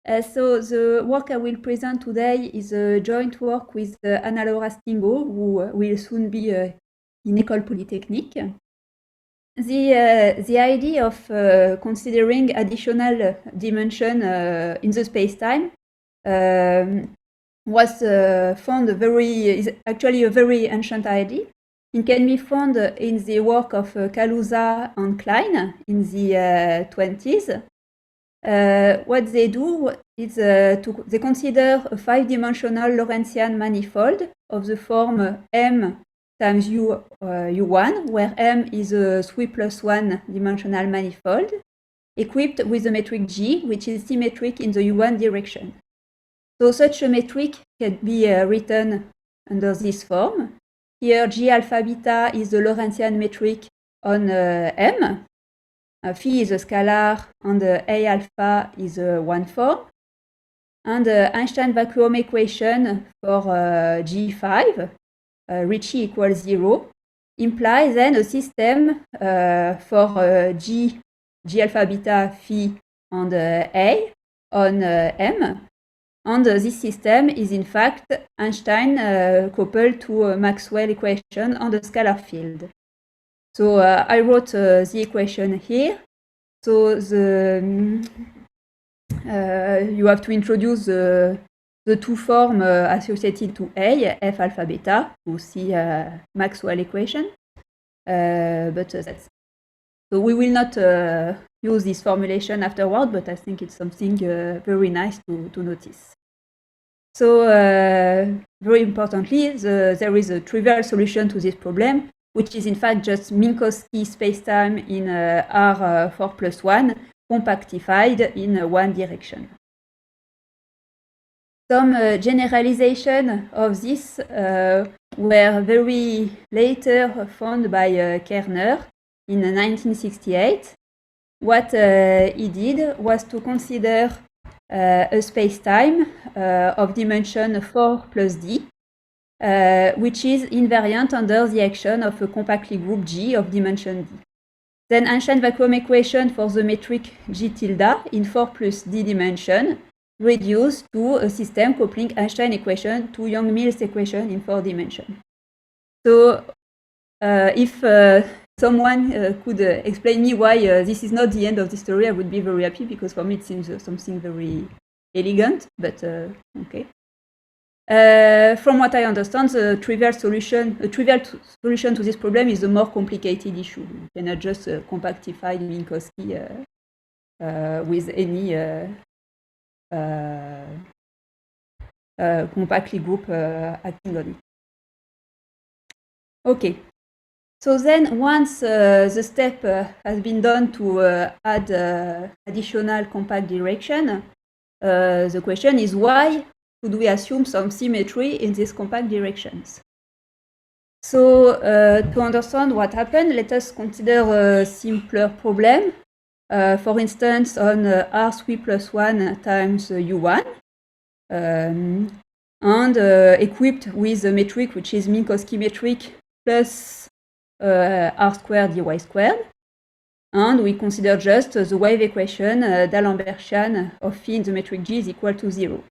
So the work I will present today is a joint work with Anna-Laura Stingo, who will soon be in École Polytechnique. The idea of considering additional dimension in the space-time was found is actually a very ancient idea. It can be found in the work of Kaluza and Klein in the 20s. What they do is they consider a 5-dimensional Lorentzian manifold of the form M times U1, where M is a 3+1 dimensional manifold, equipped with the metric G, which is symmetric in the U1 direction. So such a metric can be written under this form. Here, G alpha beta is the Lorentzian metric on M. Phi is a scalar, and A alpha is a 1 form. And the Einstein vacuum equation for G5, Ricci equals 0, implies then a system for G alpha beta phi and A on M. And this system is in fact Einstein coupled to a Maxwell equation on the scalar field. So I wrote the equation here. So you have to introduce the two forms associated to A, F alpha beta, to see Maxwell equation. But that's so we will not use this formulation afterward, but I think it's something very nice to notice. So very importantly, there is a trivial solution to this problem, which is in fact just Minkowski spacetime in R4+1 compactified in one direction. Some generalization of this were very later found by Kerner in 1968. What he did was to consider a spacetime of dimension 4 plus d, which is invariant under the action of a compactly grouped G of dimension d. Then Einstein vacuum equation for the metric G tilde in 4 plus d dimension reduced to a system coupling Einstein equation to Yang-Mills equation in 4 dimensions. So if someone could explain me why this is not the end of the story, I would be very happy, because for me it seems something very elegant, but okay. From what I understand, the trivial solution to this problem is a more complicated issue. You cannot just compactify Minkowski with any compactly group acting on it. Okay. So then, once the step has been done to add additional compact direction, the question is why should we assume some symmetry in these compact directions? So to understand what happened, let us consider a simpler problem. For instance, on R3+1 times U1, and equipped with a metric which is Minkowski metric plus R squared dy squared. And we consider just the wave equation d'Alembertian of phi in the metric G is equal to 0.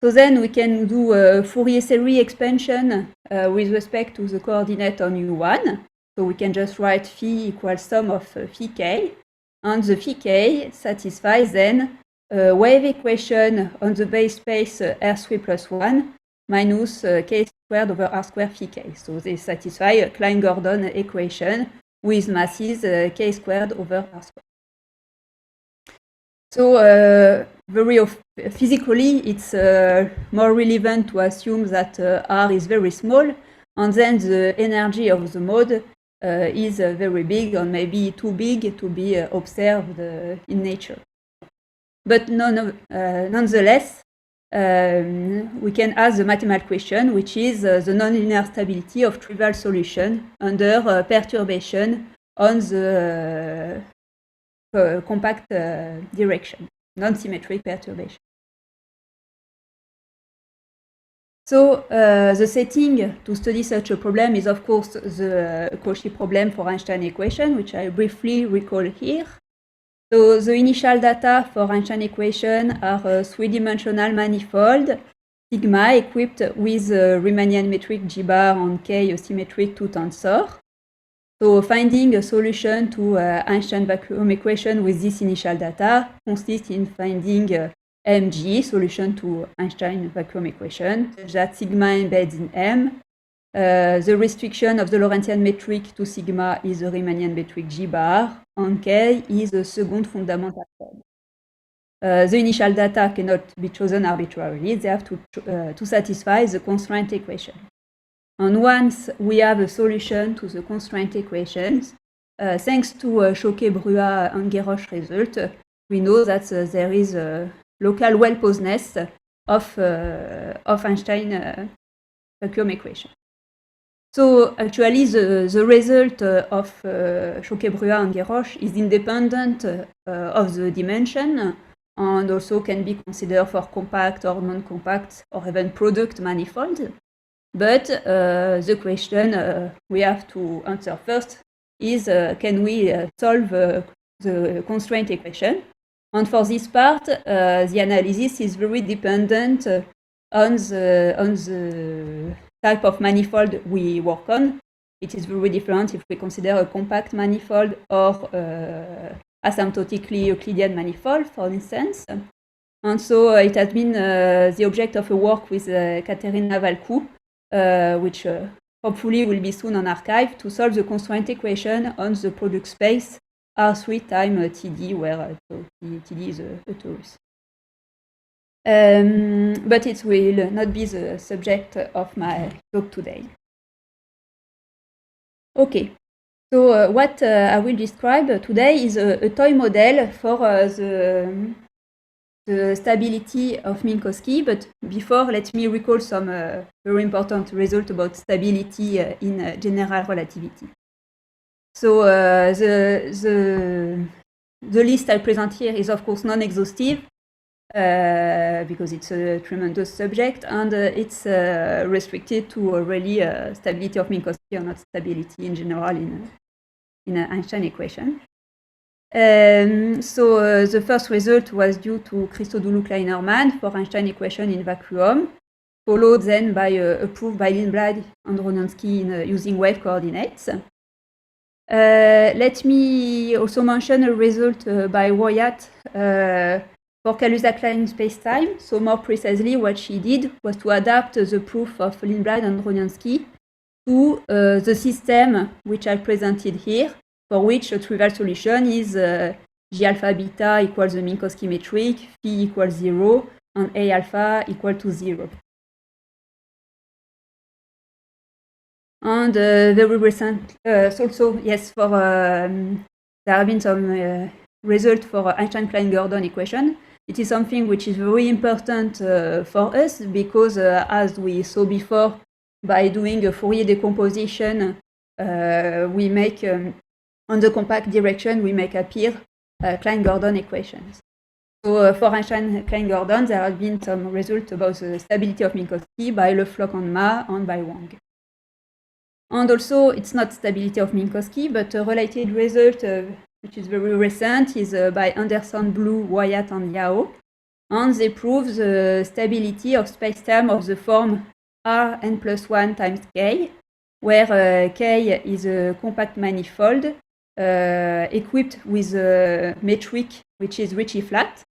So then we can do a Fourier series expansion with respect to the coordinate on U1. So we can just write phi equals sum of phi k. And the phi k satisfies then a wave equation on the base space R3+1 minus k squared over R squared phi k. So they satisfy a Klein-Gordon equation with masses k squared over R squared. So physically, it's more relevant to assume that R is very small, and then the energy of the mode is very big, or maybe too big to be observed in nature. But nonetheless, we can ask the mathematical question, which is the nonlinear stability of trivial solution under perturbation on the compact direction, non-symmetric perturbation. So the setting to study such a problem is, of course, the Cauchy problem for Einstein equation, which I briefly recall here. So the initial data for Einstein equation are a three-dimensional manifold, sigma equipped with a Riemannian metric G bar and K a symmetric two tensor. So finding a solution to Einstein vacuum equation with this initial data consists in finding MG, solution to Einstein vacuum equation, such that sigma embeds in M. The restriction of the Lorentzian metric to sigma is the Riemannian metric G bar, and K is the second fundamental term. The initial data cannot be chosen arbitrarily. They have to satisfy the constraint equation. And once we have a solution to the constraint equations, thanks to Choquet-Bruhat and Guéroche result, we know that there is a local well-posedness of Einstein vacuum equation. So actually, the result of Choquet-Bruhat and Guéroche is independent of the dimension and also can be considered for compact or non-compact or even product manifold. But the question we have to answer first is can we solve the constraint equation? And for this part, the analysis is very dependent on the type of manifold we work on. It is very different if we consider a compact manifold or asymptotically Euclidean manifold, for instance. And so it has been the object of a work with Katerina Valcoux, which hopefully will be soon on arXiv, to solve the constraint equation on the product space R3 times TD, where TD is a torus. But it will not be the subject of my talk today. Okay, so what I will describe today is a toy model for the stability of Minkowski, but before, let me recall some very important results about stability in general relativity. So the list I present here is of course non-exhaustive because it's a tremendous subject, and it's restricted to really stability of Minkowski or not stability in general in an Einstein equation. So the first result was due to Christodoulou-Kleinerman for Einstein equation in vacuum, followed then by a proof by Lindblad and Ronionsky using wave coordinates. Let me also mention a result by Wyatt for Kaluza-Klein spacetime. So more precisely, what she did was to adapt the proof of Lindblad and Ronionsky to the system which I presented here, for which a trivial solution is G alpha beta equals the Minkowski metric, phi equals 0, and A alpha equal to 0. And very recent, also, yes, for there have been some results for Einstein-Klein-Gordon equation. It is something which is very important for us because, as we saw before, by doing a Fourier decomposition, we make on the compact direction, we make appear Klein-Gordon equations. So for Einstein-Klein-Gordon, there have been some results about the stability of Minkowski by Le Floch and Ma and by Wang. And also, it's not stability of Minkowski, but a related result, which is very recent, is by Anderson, Blue, Wyatt, and Yao. And they prove the stability of spacetime of the form Rn+1 times K, where K is a compact manifold equipped with a metric which is Ricci flat.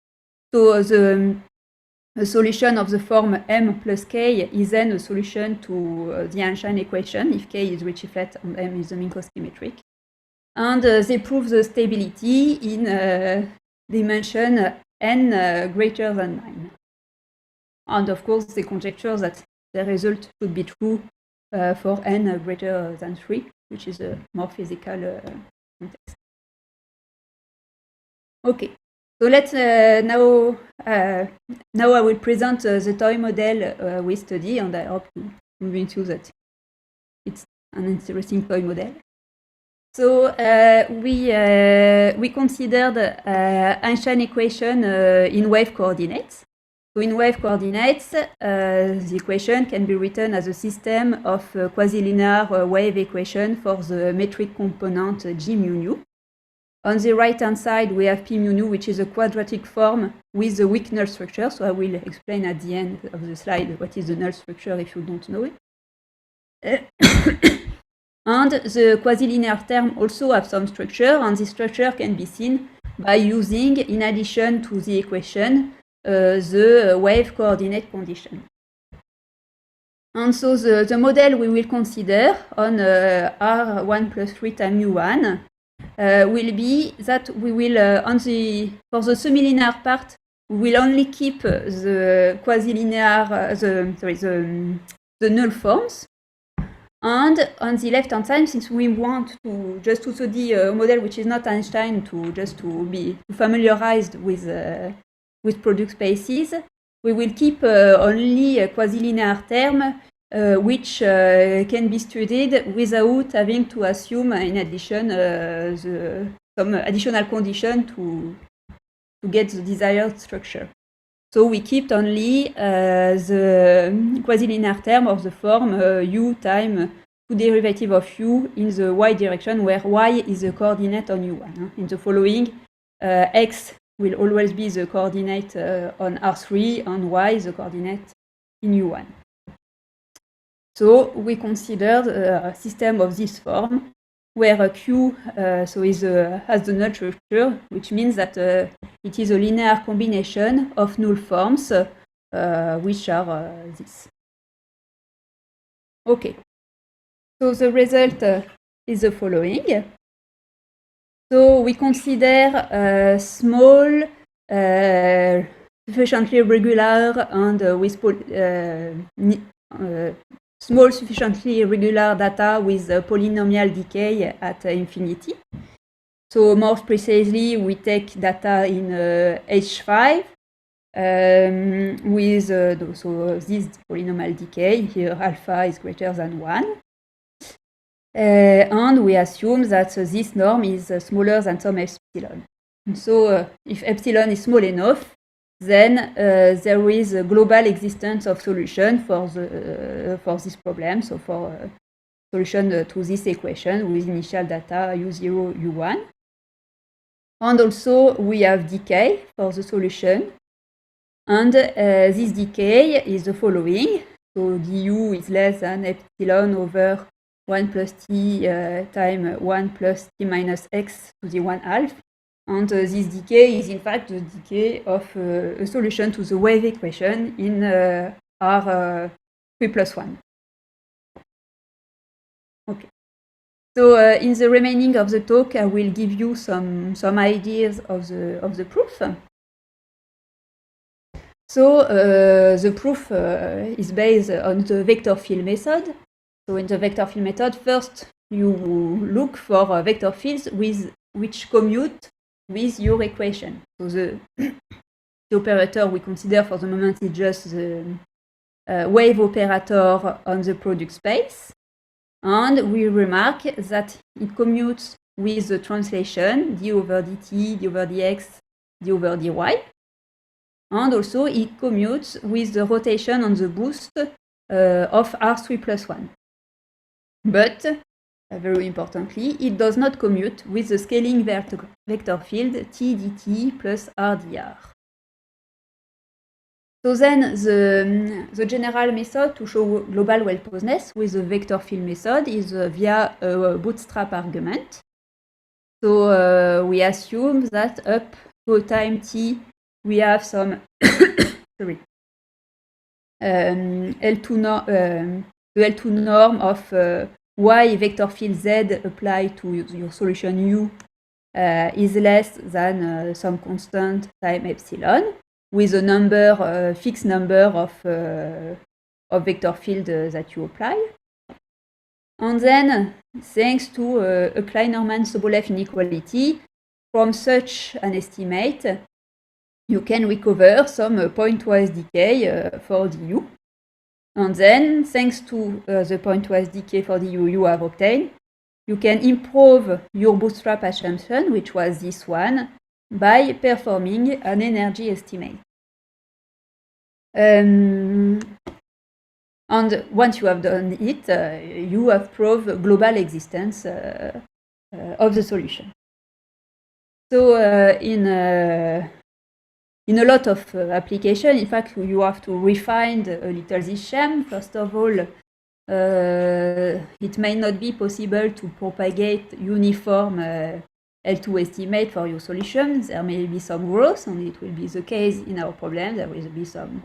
So the solution of the form M plus K is then a solution to the Einstein equation if K is Ricci flat and M is the Minkowski metric. And they prove the stability in dimension n greater than 9. And of course, they conjecture that the result should be true for n greater than 3, which is a more physical context. Okay, so let's now I will present the toy model we study, and I hope to convince you that it's an interesting toy model. So we considered Einstein equation in wave coordinates. So in wave coordinates, the equation can be written as a system of quasi-linear wave equation for the metric component G mu nu. On the right-hand side, we have P mu nu, which is a quadratic form with a weak null structure. So I will explain at the end of the slide what is the null structure if you don't know it. And the quasi-linear term also have some structure, and this structure can be seen by using, in addition to the equation, the wave coordinate condition. And so the model we will consider on R1 plus 3 times mu1 will be that we will, for the semilinear part, we will only keep the quasi-linear, the null forms. And on the left-hand side, since we want to just to study a model which is not Einstein, to be familiarized with product spaces, we will keep only a quasi-linear term which can be studied without having to assume, in addition, some additional condition to get the desired structure. So we kept only the quasi-linear term of the form u times 2 derivative of u in the y direction, where y is the coordinate on u1. In the following, x will always be the coordinate on R3, and y the coordinate in u1. So we considered a system of this form, where Q has the null structure, which means that it is a linear combination of null forms, which are this. Okay, so the result is the following. So we consider small, sufficiently regular, and with small, sufficiently regular data with polynomial decay at infinity. So more precisely, we take data in H5 with this polynomial decay. Here alpha is greater than 1. And we assume that this norm is smaller than some epsilon. So if epsilon is small enough, then there is a global existence of solution for this problem. So for solution to this equation with initial data u0, u1. And also we have decay for the solution. And this decay is the following. So du is less than epsilon over 1 plus t times 1 plus t minus x to the 1/2. And this decay is in fact the decay of a solution to the wave equation in R3 plus 1. Okay. So in the remaining of the talk, I will give you some ideas of the proof. So the proof is based on the vector field method. So in the vector field method, first you look for vector fields which commute with your equation. So the operator we consider for the moment is just the wave operator on the product space. And we remark that it commutes with the translation d over dt, d over dx, d over dy. And also it commutes with the rotation on the boost of R3 plus 1. But very importantly, it does not commute with the scaling vector field t dt plus r dr. So then the general method to show global well-posedness with the vector field method is via a bootstrap argument. So we assume that up to time t we have some sorry, the L2 norm of y vector field z applied to your solution u is less than some constant time epsilon, with a number, fixed number of vector field that you apply. And then, thanks to a Klein-Norman-Sobolev inequality, from such an estimate, you can recover some pointwise decay for du. And then, thanks to the pointwise decay for du you have obtained, you can improve your bootstrap assumption, which was this one, by performing an energy estimate. And once you have done it, you have proved global existence of the solution. So in a lot of applications, in fact, you have to refine a little this scheme. First of all, it may not be possible to propagate uniform L2 estimate for your solutions. There may be some growth, and it will be the case in our problem. There will be some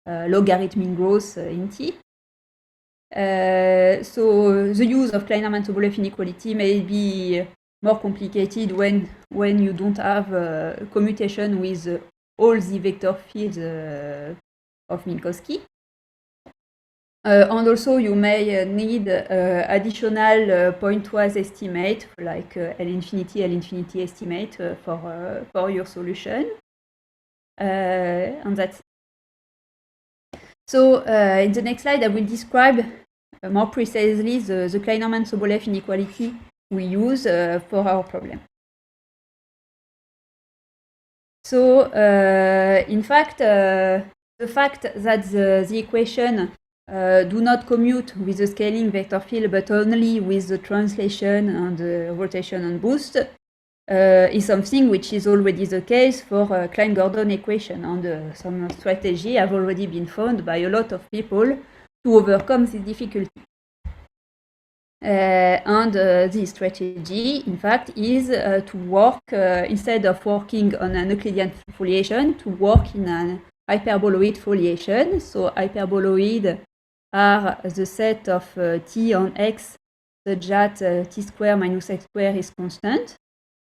logarithmic growth in T. So the use of Kleiner-Mann-Sobolev inequality may be more complicated when you don't have commutation with all the vector fields of Minkowski. And also you may need additional pointwise estimate, like L infinity estimate for your solution. And that's so in the next slide I will describe more precisely the Kleiner-Mann-Sobolev inequality we use for our problem. So in fact, the fact that the equation do not commute with the scaling vector field but only with the translation and the rotation and boost is something which is already the case for Klein-Gordon equation, and some strategy have already been found by a lot of people to overcome this difficulty. And this strategy, in fact, is to work, instead of working on an Euclidean foliation, to work in an hyperboloid foliation. So hyperboloid are the set of t on x such that t square minus x square is constant.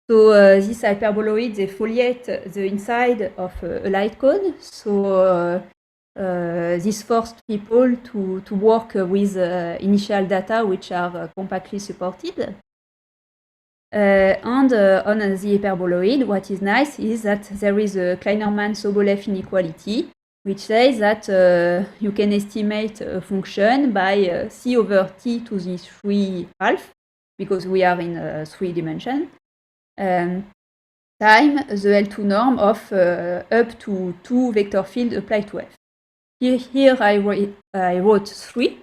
So this hyperboloid, they foliate the inside of a light cone. So this forced people to work with initial data which are compactly supported. And on the hyperboloid, what is nice is that there is a Kleiner-Mann-Sobolev inequality, which says that you can estimate a function by c over t to the 3/2, because we are in 3 dimensions, time the L2 norm of up to 2 vector field applied to F. Here I wrote 3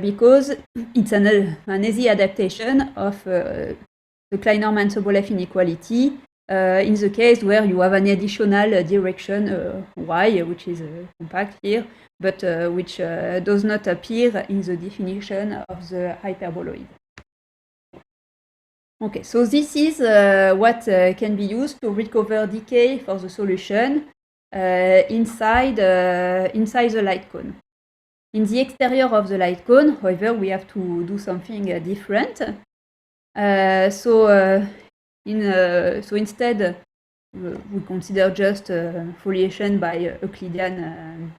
because it's an easy adaptation of the Kleiner-Mann-Sobolev inequality in the case where you have an additional direction y, which is compact here, but which does not appear in the definition of the hyperboloid. Okay, so this is what can be used to recover decay for the solution inside the light cone. In the exterior of the light cone, however, we have to do something different. So instead, we consider just foliation by Euclidean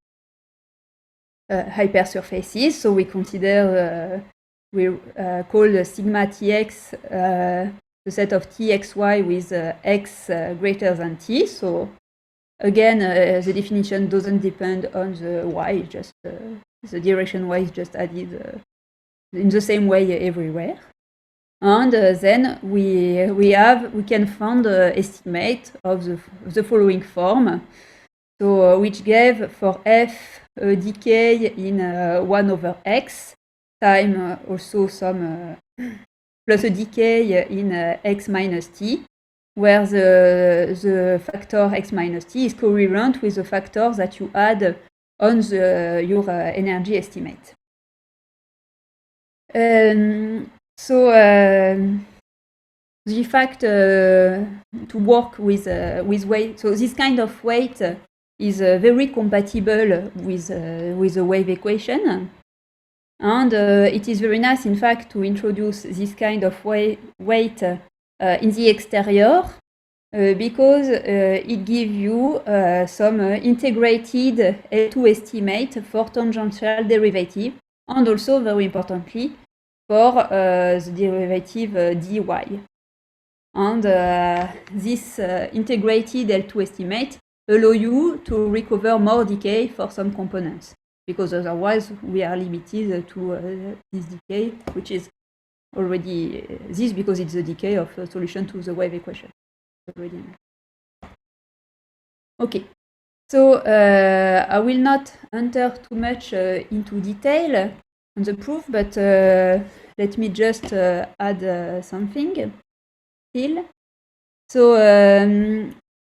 hypersurfaces. So we consider we call sigma tx the set of txy with x greater than t. So again, the definition doesn't depend on the y, just the direction y is just added in the same way everywhere. And then we can find the estimate of the following form. So which gave for f a decay in 1 over x time also some plus a decay in x minus t, where the factor x minus t is coherent with the factor that you add on your energy estimate. So the fact to work with weight, so this kind of weight is very compatible with the wave equation, and it is very nice, in fact, to introduce this kind of weight in the exterior because it gives you some integrated L2 estimate for tangential derivative, and also, very importantly, for the derivative dy. And this integrated L2 estimate allow you to recover more decay for some components, because otherwise we are limited to this decay, which is already this because it's the decay of a solution to the wave equation. Already. Okay, so I will not enter too much into detail on the proof, but let me just add something still. So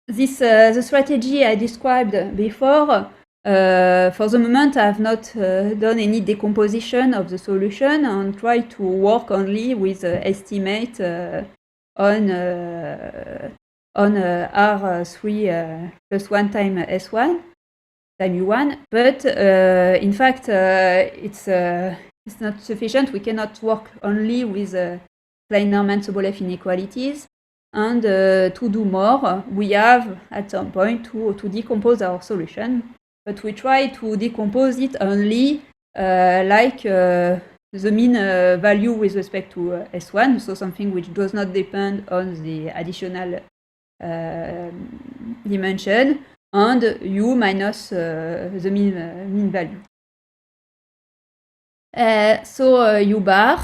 this the strategy I described before. For the moment, I have not done any decomposition of the solution and try to work only with estimate on R3 plus 1 time S1 time U1. But in fact, it's not sufficient. We cannot work only with Klein-Norman-Sobolev inequalities. And to do more, we have at some point to decompose our solution. But we try to decompose it only like the mean value with respect to S1, so something which does not depend on the additional dimension, and U minus the mean value. So U bar,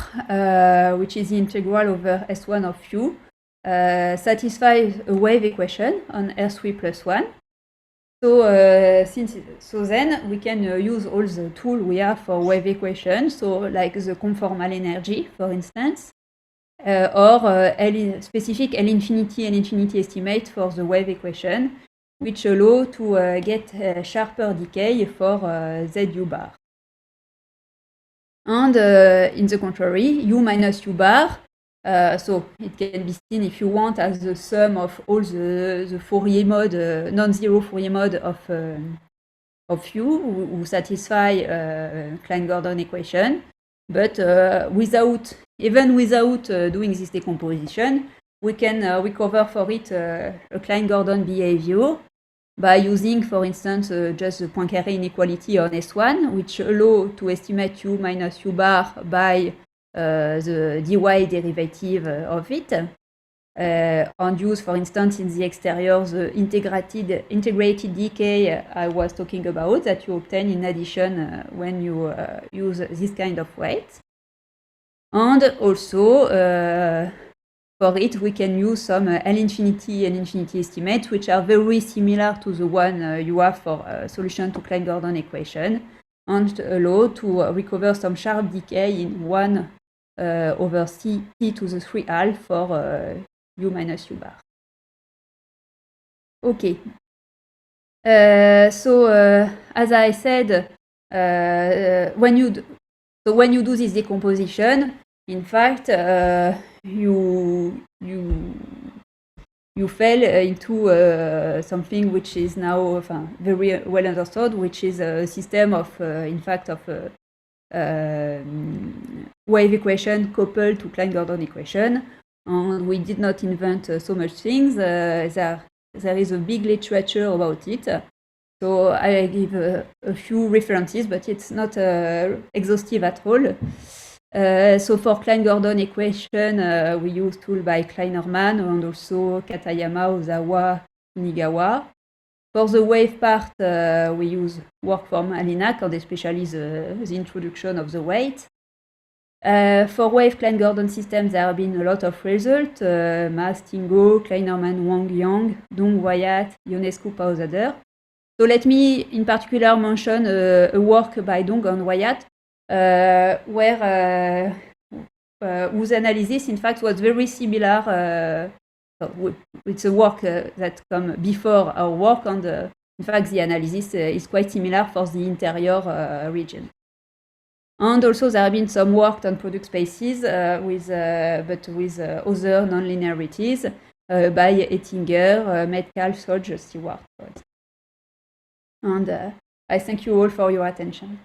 which is the integral over S1 of U, satisfies a wave equation on R3 plus 1. So then we can use all the tools we have for wave equation, so like the conformal energy, for instance, or specific L infinity estimate for the wave equation, which allow to get sharper decay for ZU bar. And in the contrary, U minus U bar, so it can be seen, if you want, as the sum of all the Fourier mode, non-zero Fourier mode of U who satisfy Klein-Gordon equation. But even without doing this decomposition, we can recover for it a Klein-Gordon behavior by using, for instance, just the Poincaré inequality on S1, which allow to estimate U minus U bar by the dy derivative of it, and use, for instance, in the exterior the integrated decay I was talking about that you obtain in addition when you use this kind of weight. And also for it we can use some L infinity estimates, which are very similar to the one you have for solution to Klein-Gordon equation, and allow to recover some sharp decay in 1 over C t to the 3 half for U minus U bar. Okay. So as I said, when you do this decomposition, in fact, you fell into something which is now very well understood, which is a system of, in fact, of wave equation coupled to Klein-Gordon equation. And we did not invent so much things. There is a big literature about it. So I give a few references, but it's not exhaustive at all. So for Klein-Gordon equation, we use tool by Klein-Norman and also Katayama, Ozawa, Nigawa. For the wave part, we use work from Alinak, and especially the introduction of the weight. For wave Klein-Gordon systems, there have been a lot of results. Mas, Tingo, Klein-Norman, Wang, Yang, Dong, Wyatt, Ionescu, Pausader. So let me in particular mention a work by Dong and Wyatt, where whose analysis, in fact, was very similar. It's a work that comes before our work, and in fact, the analysis is quite similar for the interior region. And also, there have been some work on product spaces, but with other nonlinearities by Ettinger, Metcalfe, Solge, Stewart. And I thank you all for your attention.